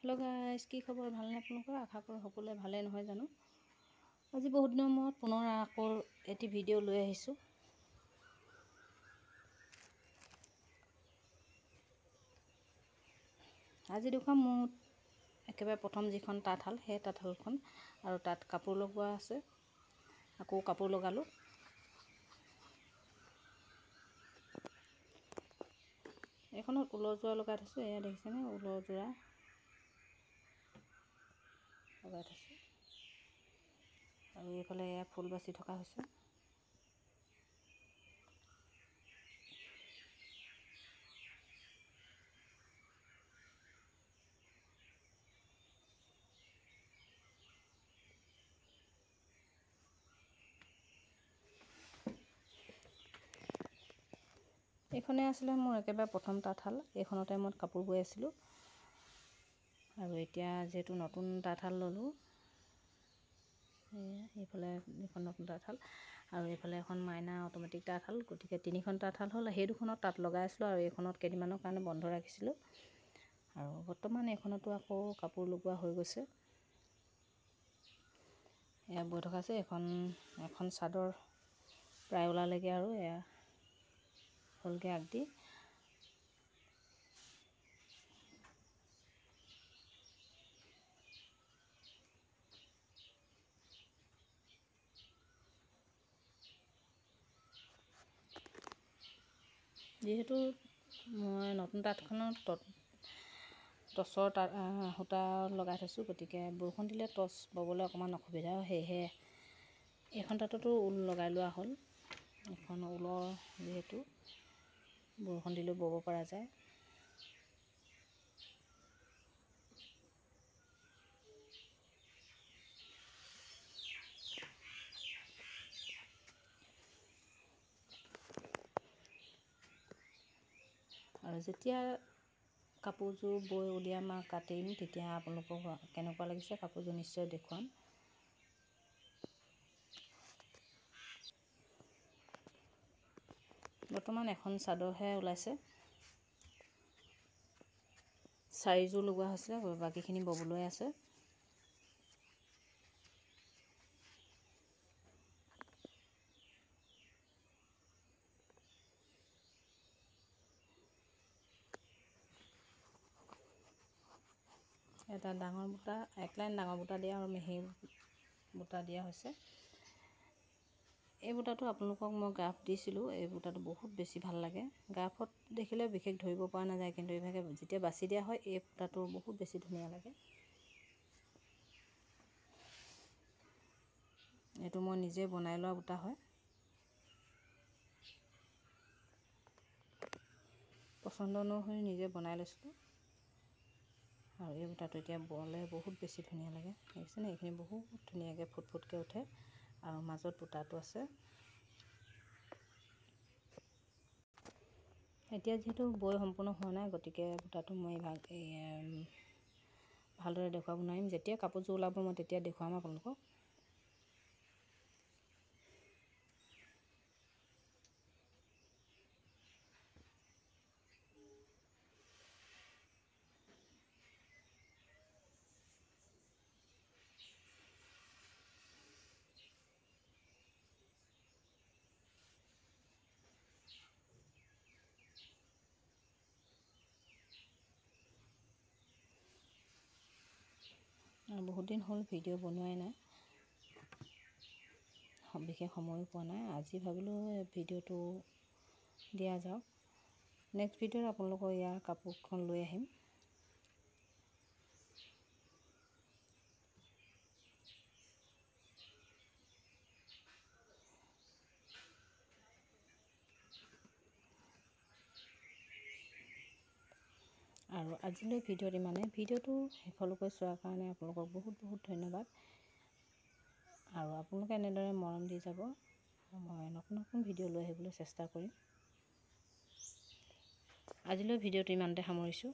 hello guys की खबर ভালনে আপোনালোকৰ আশা কৰোঁ সকলোৱে ভালে নহয় জানো আজি বহুত দিনৰ মূৰত পুনৰ আকৌ এটি ভিডিঅ' লৈ আহিছোঁ আজি দেখুৱাম মোৰ একেবাৰে প্ৰথম যিখন তাঁতশাল সেই তাঁতশালখন আৰু তাত কাপোৰ লগোৱা আছে আকৌ কাপোৰ লগালো এখনত উলৰ যোৰা লগাই থৈছোঁ এয়া দেখিছেনে উলৰ যোৰা লগাই থৈছোঁ আৰু এইফালে এয়া ফুল বাছি থকা হৈছে এইখনে আছিলে মোৰ একেবাৰে প্ৰথম তাঁতশাল এইখনতে মই কাপোৰ বৈ আছিলোঁ আৰু এতিয়া যেহেতু নতুন তাঁতশাল ললোঁ এইফালে এখন নতুন তাঁতশাল আৰু এইফালে এখন মাইনা অটোমেটিক তাঁতশাল গতিকে তিনিখন তাঁতশাল হ'ল সেই দুখনত তাঁত লগাই আছিলোঁ আৰু এইখনত কেইদিনমানৰ কাৰণে বন্ধ ৰাখিছিলোঁ আৰু বৰ্তমান এইখনতো আকৌ কাপোৰ লগোৱা হৈ গৈছে এয়া বৈ থকা আছে এখন চাদৰ প্ৰায় ওলালেগে আৰু এয়া হ'লগে আগদি যেহেতু মই নতুন তাঁতখনত টচৰ সূতা লগাই থৈছোঁ গতিকে বৰষুণ দিলে টচ ববলৈ অকণমান অসুবিধা সেয়েহে এইখন তাঁততো ঊল লগাই লোৱা হ'ল এখন ঊলৰ যিহেতু বৰষুণ দিলেও বব পৰা যায় আৰু যেতিয়া কাপোৰযোৰ বৈ উলিয়াম আৰু কাটিম তেতিয়া আপোনালোকক কেনেকুৱা লাগিছে কাপোৰযোৰ নিশ্চয় দেখুৱাম বৰ্তমান এখন চাদৰহে ওলাইছে চাৰিযোৰ লগোৱা হৈছিলে বাকীখিনি ববলৈ আছে এটা ডাঙৰ বুটা এক লাইন ডাঙৰ বুটা দিয়া আৰু মিহি বুটা দিয়া হৈছে এই বুটাটো আপোনালোকক মই গ্ৰাফ দিছিলোঁ এই বুটাটো বহুত বেছি ভাল লাগে গ্ৰাফত দেখিলে বিশেষ ধৰিব পৰা নাযায় কিন্তু এইভাগে যেতিয়া বাছি দিয়া হয় এই বুটাটো বহুত বেছি ধুনীয়া লাগে এইটো মই নিজে বনাই লোৱা বুটা হয় পচন্দ অনুসৰি নিজে বনাই লৈছিলোঁ আৰু এই বুটাটো এতিয়া বলে বহুত বেছি ধুনীয়া লাগে দেখিছেনে এইখিনি বহুত ধুনীয়াকৈ ফুটফুটকৈ উঠে আৰু মাজত বুটাটো আছে এতিয়া যিহেতু বৈ সম্পূৰ্ণ হোৱা নাই গতিকে বুটাটো মই ভালদৰে দেখুৱাব নোৱাৰিম যেতিয়া কাপোৰযোৰ ওলাব মই তেতিয়া দেখুৱাম আপোনালোকক বহুত দিন হ'ল ভিডিঅ' বনোৱাই নাই বিশেষ সময়ো পোৱা নাই আজি ভাবিলোঁ ভিডিঅ'টো দিয়া যাওক নেক্সট ভিডিঅ'ত আপোনালোকৰ ইয়াৰ কাপোৰখন লৈ আহিম আৰু আজিলৈ ভিডিঅ'ত ইমানে ভিডিঅ'টো শেষলৈকে চোৱাৰ কাৰণে আপোনালোকক বহুত বহুত ধন্যবাদ আৰু আপোনালোকে এনেদৰে মৰম দি যাব মই নতুন নতুন ভিডিঅ' লৈ আহিবলৈ চেষ্টা কৰিম আজিলৈ ভিডিঅ'টো ইমানতে সামৰিছোঁ